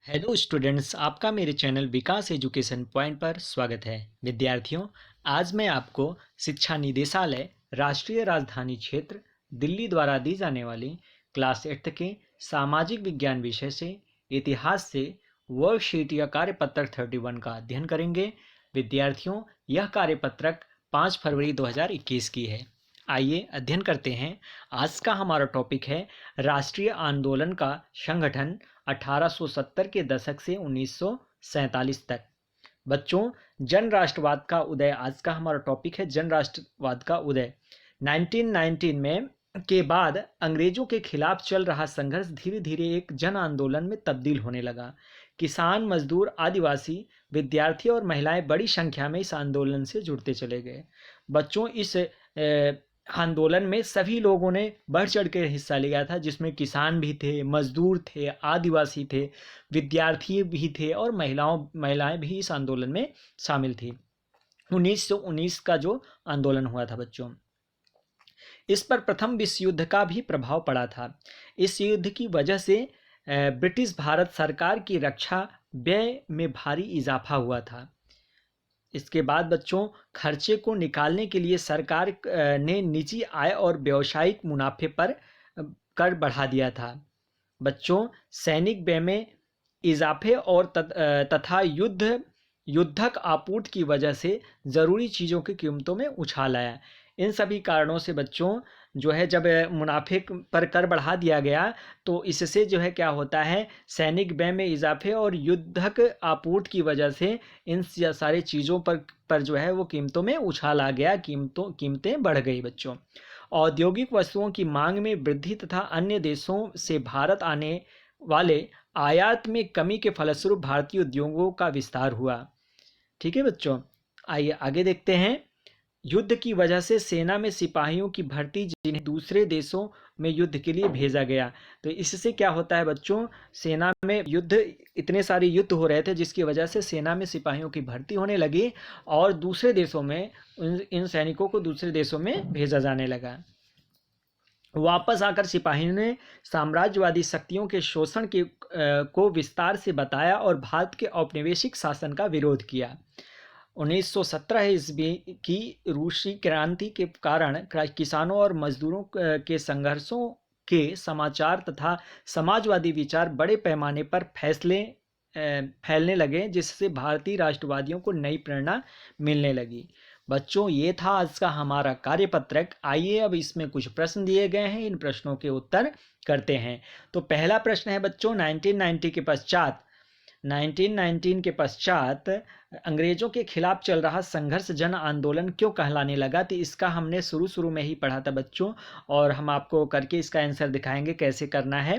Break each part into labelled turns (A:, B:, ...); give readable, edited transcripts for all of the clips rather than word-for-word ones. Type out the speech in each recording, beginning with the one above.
A: Hello students, आपका मेरे channel विकास education point पर स्वागत है। विद्यार्थियों, आज मैं आपको शिक्षा निदेशालय राष्ट्रीय राजधानी क्षेत्र दिल्ली द्वारा दी जाने वाली क्लास 8 के सामाजिक विज्ञान विषय से इतिहास से वर्कशीट या कार्यपत्रक 31 का अध्ययन करेंगे। विद्यार्थियों, यह कार्यपत्रक 5 फरवरी 2021 की है। आइए अध्ययन करते हैं। आज का हमारा टॉपिक है राष्ट्रीय आंदोलन का संगठन 1870 के दशक से 1947 तक। बच्चों, जन राष्ट्रवाद का उदय आज का हमारा टॉपिक है। जन राष्ट्रवाद का उदय 1919 में के बाद अंग्रेजों के खिलाफ चल रहा संघर्ष धीरे धीरे एक जन आंदोलन में तब्दील होने लगा। किसान, मजदूर, आदिवासी, विद्यार्थी और महिलाएं बड़ी संख्या में इस आंदोलन से जुड़ते चले गए। बच्चों, इस आंदोलन में सभी लोगों ने बढ़ चढ़ कर हिस्सा लिया था, जिसमें किसान भी थे, मजदूर थे, आदिवासी थे, विद्यार्थी भी थे और महिलाएं भी इस आंदोलन में शामिल थी। 1919 का जो आंदोलन हुआ था बच्चों, इस पर प्रथम विश्व युद्ध का भी प्रभाव पड़ा था। इस युद्ध की वजह से ब्रिटिश भारत सरकार की रक्षा व्यय में भारी इजाफा हुआ था। इसके बाद बच्चों, खर्चे को निकालने के लिए सरकार ने निजी आय और व्यावसायिक मुनाफे पर कर बढ़ा दिया था। बच्चों, सैनिक व्यय में इजाफे और तथा युद्धक आपूर्ति की वजह से ज़रूरी चीज़ों की कीमतों में उछाल आया। इन सभी कारणों से बच्चों जो है, जब मुनाफे पर कर बढ़ा दिया गया तो इससे जो है क्या होता है, सैनिक व्यय में इजाफे और युद्धक आपूर्ति की वजह से इन सारे चीज़ों पर जो है वो कीमतों में उछाल आ गया, कीमतें बढ़ गई। बच्चों, औद्योगिक वस्तुओं की मांग में वृद्धि तथा अन्य देशों से भारत आने वाले आयात में कमी के फलस्वरूप भारतीय उद्योगों का विस्तार हुआ। ठीक है बच्चों, आइए आगे देखते हैं। युद्ध की वजह से सेना में सिपाहियों की भर्ती, जिन्हें दूसरे देशों में युद्ध के लिए भेजा गया, तो इससे क्या होता है बच्चों, सेना में इतने सारे युद्ध हो रहे थे जिसकी वजह से सेना में सिपाहियों की भर्ती होने लगी और दूसरे देशों में इन सैनिकों को दूसरे देशों में भेजा जाने लगा। वापस आकर सिपाहियों ने साम्राज्यवादी शक्तियों के शोषण को विस्तार से बताया और भारत के औपनिवेशिक शासन का विरोध किया। 1917 ईस्वी की रूसी क्रांति के कारण किसानों और मजदूरों के संघर्षों के समाचार तथा समाजवादी विचार बड़े पैमाने पर फैलने लगे, जिससे भारतीय राष्ट्रवादियों को नई प्रेरणा मिलने लगी। बच्चों, ये था आज का हमारा कार्यपत्रक। आइए अब इसमें कुछ प्रश्न दिए गए हैं, इन प्रश्नों के उत्तर करते हैं। तो पहला प्रश्न है बच्चों, 1919 के पश्चात अंग्रेजों के खिलाफ चल रहा संघर्ष जन आंदोलन क्यों कहलाने लगा? तो इसका हमने शुरू में ही पढ़ा था बच्चों, और हम आपको करके इसका आंसर दिखाएंगे कैसे करना है।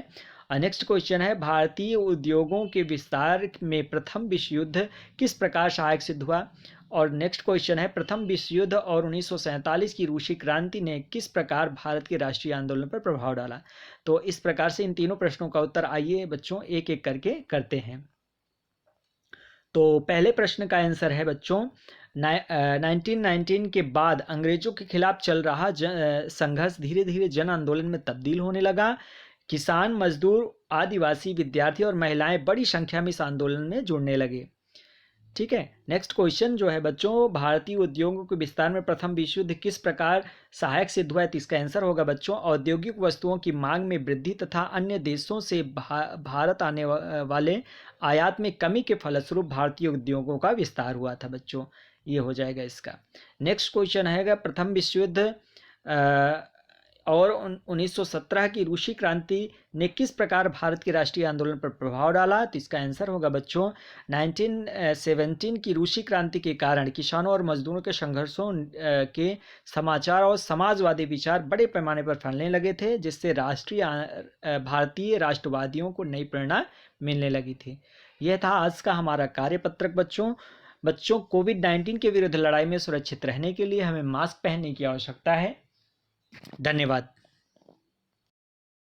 A: नेक्स्ट क्वेश्चन है, भारतीय उद्योगों के विस्तार में प्रथम विश्व युद्ध किस प्रकार सहायक सिद्ध हुआ? और नेक्स्ट क्वेश्चन है, प्रथम विश्व युद्ध और 1947 की रूसी क्रांति ने किस प्रकार भारत के राष्ट्रीय आंदोलन पर प्रभाव डाला? तो इस प्रकार से इन तीनों प्रश्नों का उत्तर आइए बच्चों एक एक करके करते हैं। तो पहले प्रश्न का आंसर है बच्चों, 1919 के बाद अंग्रेजों के खिलाफ चल रहा संघर्ष धीरे धीरे जन आंदोलन में तब्दील होने लगा। किसान, मजदूर, आदिवासी, विद्यार्थी और महिलाएं बड़ी संख्या में इस आंदोलन में जुड़ने लगे। ठीक है, नेक्स्ट क्वेश्चन जो है बच्चों, भारतीय उद्योगों के विस्तार में प्रथम विश्व युद्ध किस प्रकार सहायक सिद्ध हुआ है? तो इसका आंसर होगा बच्चों, औद्योगिक वस्तुओं की मांग में वृद्धि तथा अन्य देशों से भारत आने वाले आयात में कमी के फलस्वरूप भारतीय उद्योगों का विस्तार हुआ था बच्चों। ये हो जाएगा इसका। नेक्स्ट क्वेश्चन है, प्रथम विश्व युद्ध और 1917 की रूसी क्रांति ने किस प्रकार भारत के राष्ट्रीय आंदोलन पर प्रभाव डाला? तो इसका आंसर होगा बच्चों, 1917 की रूसी क्रांति के कारण किसानों और मजदूरों के संघर्षों के समाचार और समाजवादी विचार बड़े पैमाने पर फैलने लगे थे, जिससे भारतीय राष्ट्रवादियों को नई प्रेरणा मिलने लगी थी। यह था आज का हमारा कार्यपत्रक बच्चों, कोविड-19 के विरुद्ध लड़ाई में सुरक्षित रहने के लिए हमें मास्क पहनने की आवश्यकता है। धन्यवाद।